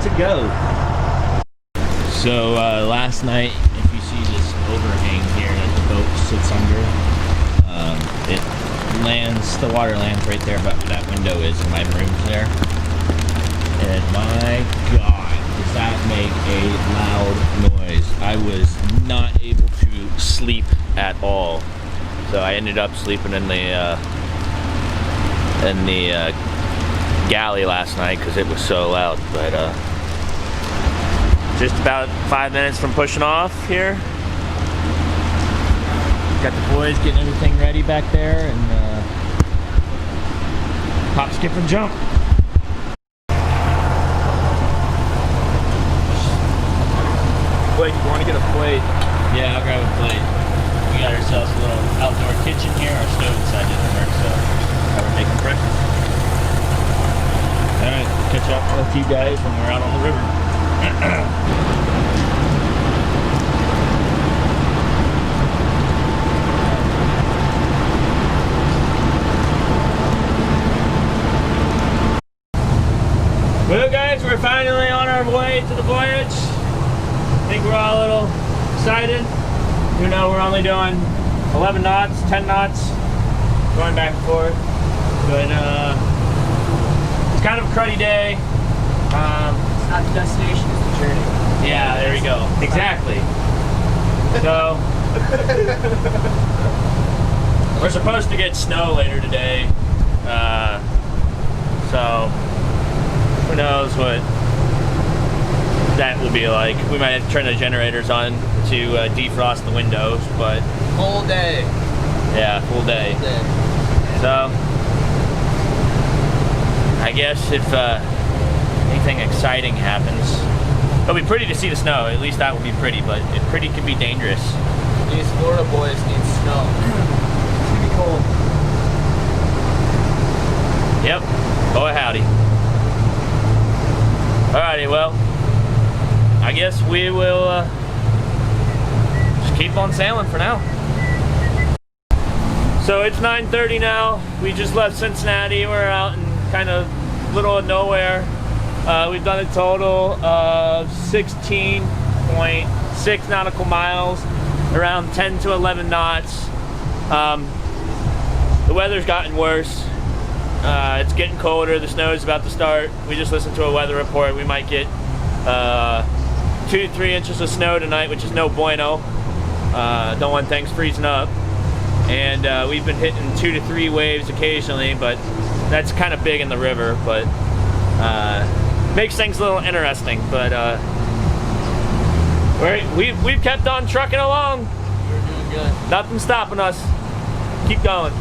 to go. So last night, if you see this overhang here that the boat sits under, it lands, the water lands right there, but that window is in my room's there. And my God, does that make a loud noise. I was not able to sleep at all. So I ended up sleeping in the galley last night because it was so loud. But just about 5 minutes from pushing off here. Got the boys getting everything ready back there, and hop, skip, and jump. Blake, you want to get a plate? Yeah, I'll grab a plate. We got ourselves a little outdoor kitchen here. Our stove inside didn't work, so we're making breakfast. Alright, we'll catch up with you guys when we're out on the river. Well guys, we're finally on our way to the voyage. I think we're all a little excited. You know, we're only doing 11 knots, 10 knots, going back and forth. But it's kind of a cruddy day. It's not the destination, it's the journey. Yeah, there we go. Exactly. So we're supposed to get snow later today. So who knows what that will be like. We might have to turn the generators on to defrost the windows, but Full day. yeah, full day. Full day. So I guess if anything exciting happens, it'll be pretty to see the snow. At least that will be pretty, but it pretty could be dangerous. These Florida boys need snow. It's gonna be cold. Yep. Boy howdy. Alrighty, well, I guess we will just keep on sailing for now. So it's 9:30 now. We just left Cincinnati. We're out in kind of middle of nowhere. We've done a total of 16.6 nautical miles, around 10 to 11 knots. The weather's gotten worse. It's getting colder. The snow is about to start. We just listened to a weather report. We might get 2 to 3 inches of snow tonight, which is no bueno. Don't want things freezing up. And we've been hitting 2 to 3 waves occasionally, but that's kind of big in the river. But makes things a little interesting. But we've kept on trucking along. We're doing good. Nothing's stopping us. Keep going.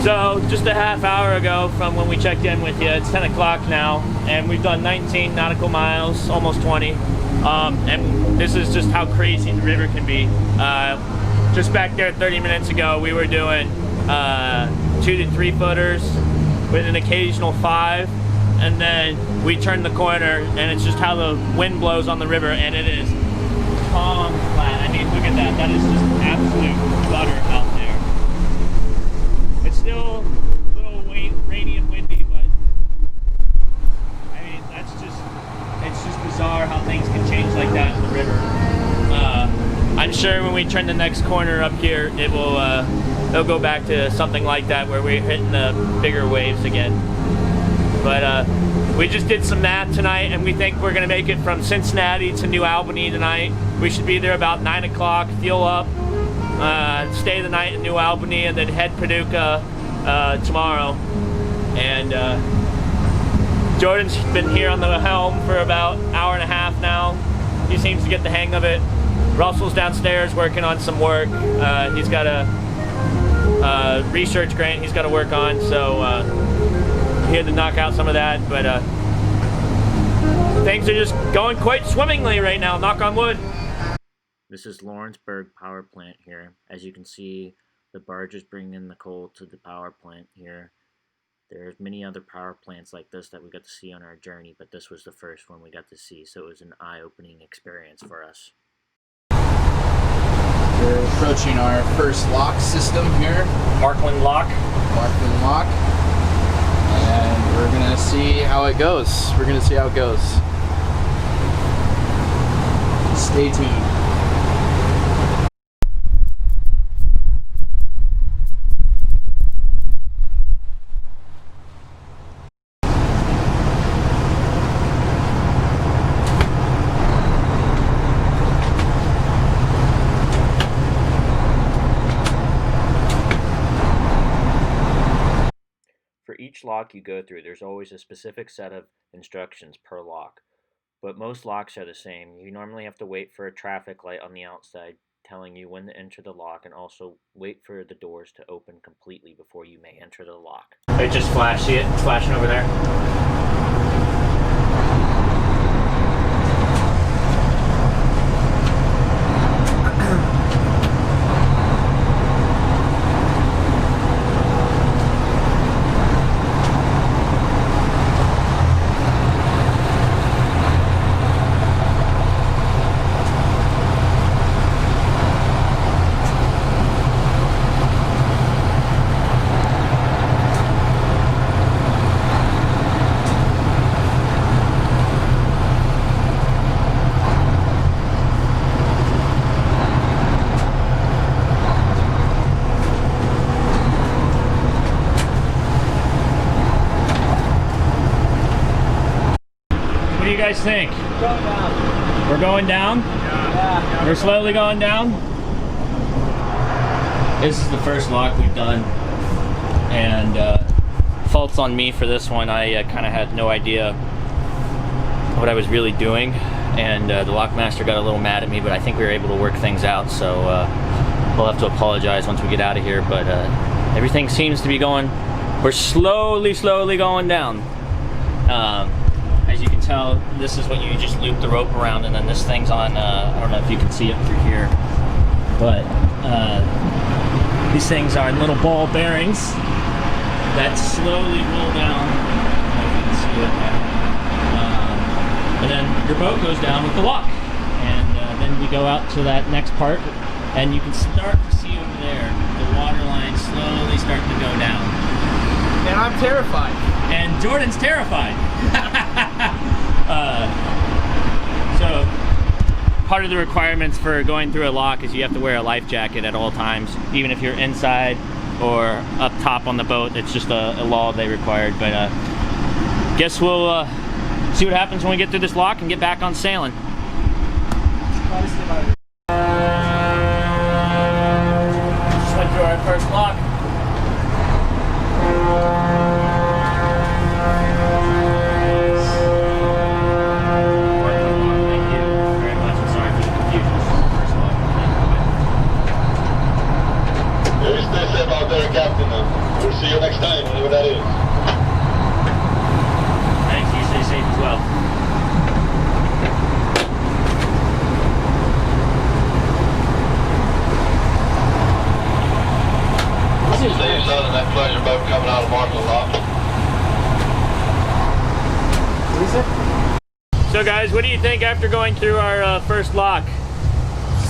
So just a half hour ago from when we checked in with you, it's 10 o'clock now, and we've done 19 nautical miles, almost 20. And this is just how crazy the river can be. Just back there 30 minutes ago, we were doing 2 to 3 footers with an occasional 5. And then we turn the corner, and it's just how the wind blows on the river, and it is calm flat. I mean, look at that. That is just absolute butter out there. It's still a little wavy turn the next corner up here, it'll go back to something like that where we're hitting the bigger waves again. But we just did some math tonight, and we think we're gonna make it from Cincinnati to New Albany tonight. We should be there about 9 o'clock, fuel up, stay the night in New Albany, and then head Paducah tomorrow. And Jordan's been here on the helm for about an hour and a half now. He seems to get the hang of it. Russell's downstairs working on some work. He's got a research grant he's got to work on, so he had to knock out some of that. But things are just going quite swimmingly right now, knock on wood. This is Lawrenceburg Power Plant here. As you can see, the barge is bringing the coal to the power plant here. There's many other power plants like this that we got to see on our journey, but this was the first one we got to see, so it was an eye-opening experience for us. We're approaching our first lock system here. Markland Lock. Markland Lock. And we're gonna see how it goes. Stay tuned. For each lock you go through, there's always a specific set of instructions per lock, but most locks are the same. You normally have to wait for a traffic light on the outside telling you when to enter the lock, and also wait for the doors to open completely before you may enter the lock. It just flashed, see it? It's flashing over there. What do you guys think? Going down. We're going down? Yeah. We're slowly going down? This is the first lock we've done, and fault's on me for this one. I kind of had no idea what I was really doing, and the lockmaster got a little mad at me, but I think we were able to work things out, so we'll have to apologize once we get out of here. But everything seems to be going, we're slowly going down. As you can tell, this is what you just loop the rope around, and then this thing's on, I don't know if you can see it through here, but these things are little ball bearings that slowly roll down, if you can see it there. And then your boat goes down with the lock, and then we go out to that next part, and you can start to see over there the water line slowly starting to go down. And I'm terrified. And Jordan's terrified. So part of the requirements for going through a lock is you have to wear a life jacket at all times, even if you're inside or up top on the boat. It's just a law they required. But guess we'll see what happens when we get through this lock and get back on sailing. Just went through our first lock. Captain, we'll see you next time, whenever that is. Thanks, you stay safe as well. See you, son, and that pleasure boat coming out of Markland Lock. So guys, what do you think after going through our first lock?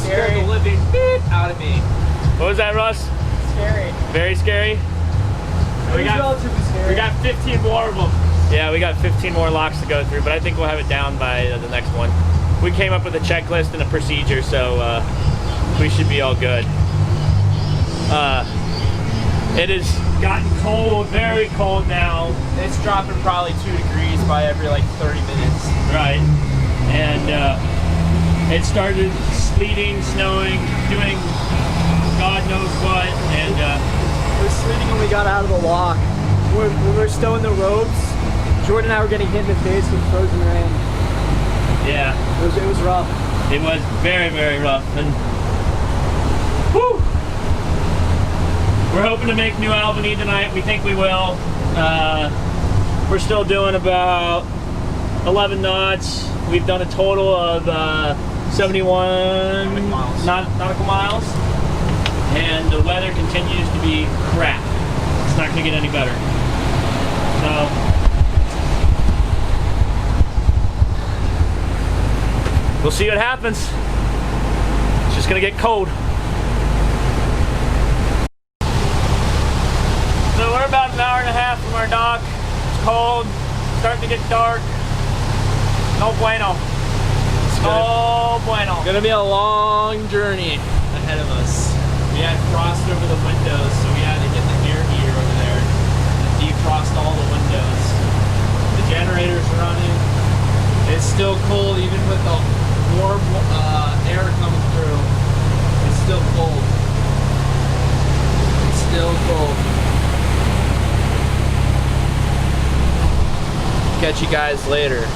Scared the living out of me. What was that, Russ? Scary. Very scary? We got 15 more of them. Yeah, we got 15 more locks to go through, but I think we'll have it down by the next one. We came up with a checklist and a procedure, so we should be all good. It has gotten cold, very cold now. It's dropping probably 2 degrees by every like 30 minutes. Right. And it started sleeting, snowing, doing God knows what. And It was sleeting when we got out of the lock. When we were still in the ropes, Jordan and I were getting hit in the face with frozen rain. yeah, It was rough. it was very, very rough. And whew, we're hoping to make New Albany tonight. We think we will. We're still doing about 11 knots. We've done a total of 71 nautical miles. And the weather continues to be crap. It's not going to get any better. So we'll see what happens. It's just going to get cold. So we're about an hour and a half from our dock. It's cold, starting to get dark. No bueno. No bueno. Gonna be a long journey ahead of us. We had frost over the windows, so we had to get the air heater over there and defrost all the windows. The generator's running. It's still cold even with the warm air coming through. It's still cold. It's still cold. Catch you guys later.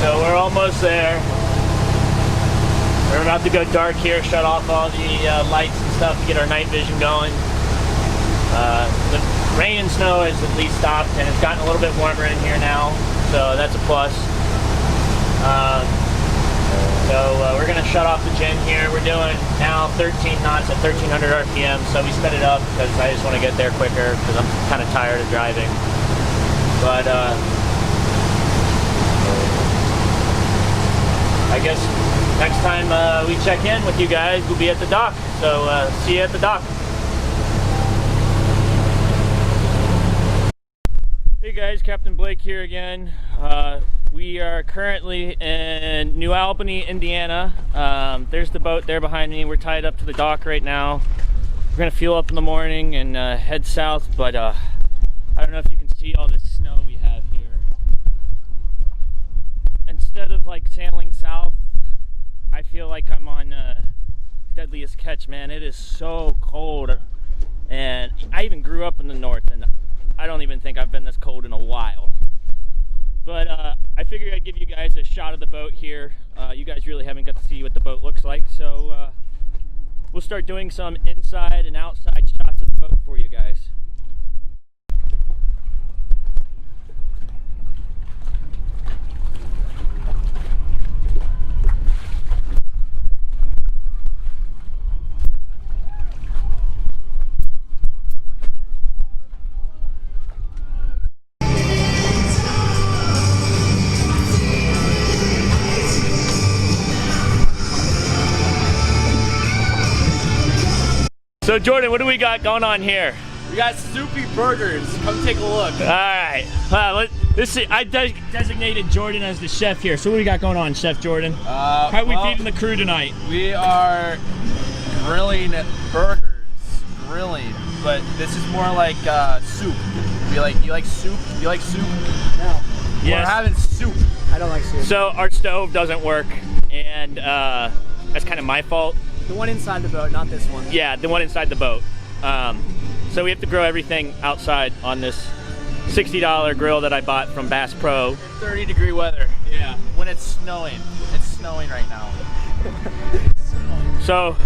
So we're almost there. We're about to go dark here, shut off all the lights and stuff to get our night vision going. The rain and snow has at least stopped, and it's gotten a little bit warmer in here now, so that's a plus. We're gonna shut off the gen here. We're doing now 13 knots at 1300 RPM, so we sped it up because I just want to get there quicker because I'm kind of tired of driving. But I guess next time we check in with you guys, we'll be at the dock. So see you at the dock. Hey guys, Captain Blake here again. We are currently in New Albany, Indiana. There's the boat there behind me. We're tied up to the dock right now. We're gonna fuel up in the morning and head south, but I don't know if you can see all this snow we have here. Instead of like sailing south, I feel like I'm on Deadliest Catch, man. It is so cold, and I even grew up in the north, and I don't even think I've been this cold in a while. But I figured I'd give you guys a shot of the boat here. You guys really haven't got to see what the boat looks like, so we'll start doing some inside and outside shots of the boat for you guys. So Jordan, what do we got going on here? We got Sloopy burgers. Come take a look. All right. I designated Jordan as the chef here. So what do we got going on, Chef Jordan? How are we feeding the crew tonight? We are grilling burgers. Grilling, but this is more like soup. You like soup? You like soup? No, Yes. We're having soup. I don't like soup. So our stove doesn't work, and that's kind of my fault. The one inside the boat, not this one. Yeah, the one inside the boat. So we have to grill everything outside on this $60 grill that I bought from Bass Pro. 30-degree weather. Yeah. When it's snowing. It's snowing right now. So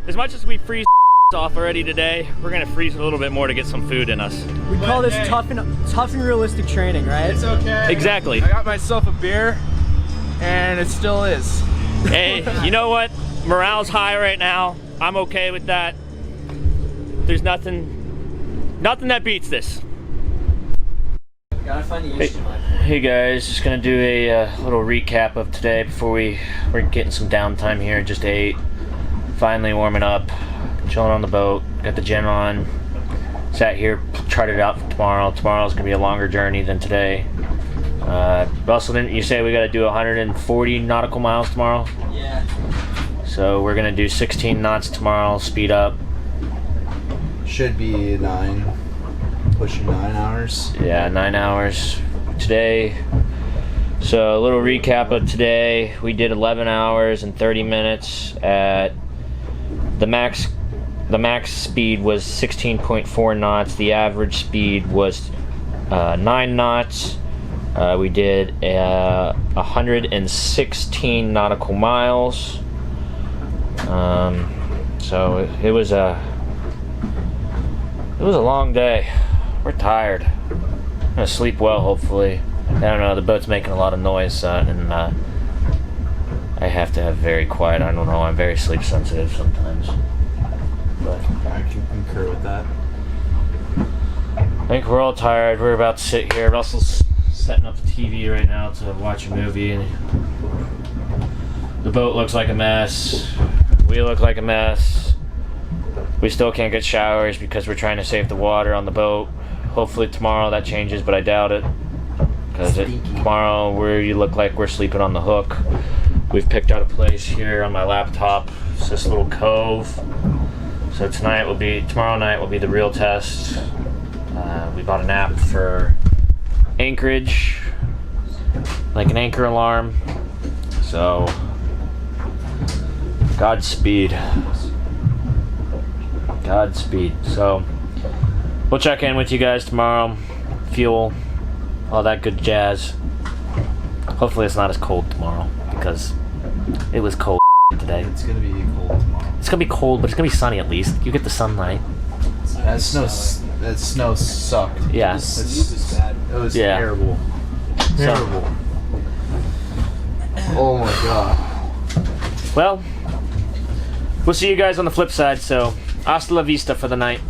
as much as we freeze off already today, we're gonna freeze a little bit more to get some food in us. We call this tough and realistic training, right? It's okay. Exactly. I got myself a beer, and it still is. Hey, you know what? Morale's high right now. I'm okay with that. There's nothing that beats this. Gotta find the issue. Hey guys, just gonna do a little recap of today before we're getting some downtime here. Just ate, finally warming up, chilling on the boat, got the gen on, sat here, charted out for tomorrow. Tomorrow's gonna be a longer journey than today. Russell, didn't you say we gotta do 140 nautical miles tomorrow? Yeah. So we're gonna do 16 knots tomorrow, speed up. Should be 9, pushing 9 hours. Yeah, 9 hours today. So a little recap of today. We did 11 hours and 30 minutes at the max. The max speed was 16.4 knots. The average speed was 9 knots. We did 116 nautical miles. So it was a long day. We're tired. I'm gonna sleep well, hopefully. I don't know. The boat's making a lot of noise, and I have to have very quiet. I don't know. I'm very sleep sensitive sometimes. But I can concur with that. I think we're all tired. We're about to sit here. Russell's setting up the TV right now to watch a movie. And the boat looks like a mess. We look like a mess. We still can't get showers because we're trying to save the water on the boat. Hopefully tomorrow that changes, but I doubt it. Because tomorrow you look like we're sleeping on the hook. We've picked out a place here on my laptop. It's this little cove. So tomorrow night will be the real test. We bought an app for anchorage, like an anchor alarm. So, Godspeed. Godspeed. So, we'll check in with you guys tomorrow. Fuel, all that good jazz. Hopefully it's not as cold tomorrow, because it was cold today. It's gonna be cold tomorrow. It's gonna be cold, but it's gonna be sunny at least. You get the sunlight. That snow sucked. Yeah. It was Yeah. terrible. Terrible. Oh my god. Well, we'll see you guys on the flip side, so hasta la vista for the night.